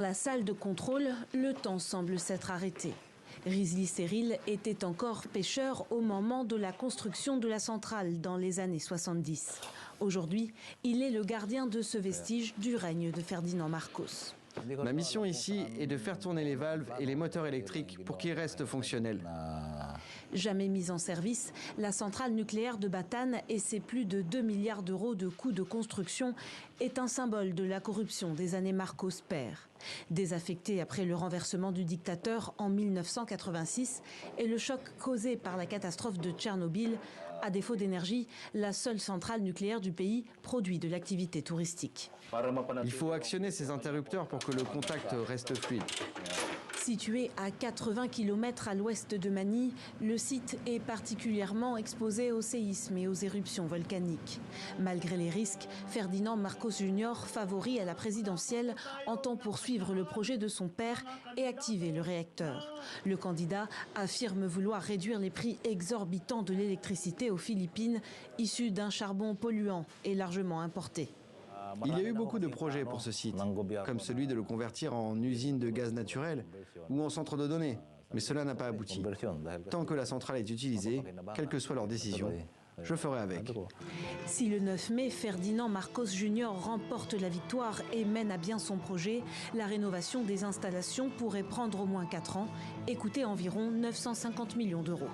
Dans la salle de contrôle, le temps semble s'être arrêté. Rizli Seril était encore pêcheur au moment de la construction de la centrale dans les années 70. Aujourd'hui, il est le gardien de ce vestige du règne de Ferdinand Marcos. Ma mission ici est de faire tourner les valves et les moteurs électriques pour qu'ils restent fonctionnels. Jamais mise en service, la centrale nucléaire de Batan et ses plus de 2 milliards d'euros de coûts de construction est un symbole de la corruption des années Marcos père. Désaffectée après le renversement du dictateur en 1986 et le choc causé par la catastrophe de Tchernobyl, à défaut d'énergie, la seule centrale nucléaire du pays produit de l'activité touristique. Il faut actionner ces interrupteurs pour que le contact reste fluide. Situé à 80 km à l'ouest de Manille, le site est particulièrement exposé aux séismes et aux éruptions volcaniques. Malgré les risques, Ferdinand Marcos Jr., favori à la présidentielle, entend poursuivre le projet de son père et activer le réacteur. Le candidat affirme vouloir réduire les prix exorbitants de l'électricité aux Philippines, issus d'un charbon polluant et largement importé. Il y a eu beaucoup de projets pour ce site, comme celui de le convertir en usine de gaz naturel ou en centre de données, mais cela n'a pas abouti. Tant que la centrale est utilisée, quelle que soit leur décision, je ferai avec. Si le 9 mai, Ferdinand Marcos Jr. remporte la victoire et mène à bien son projet, la rénovation des installations pourrait prendre au moins 4 ans et coûter environ 950 millions d'euros.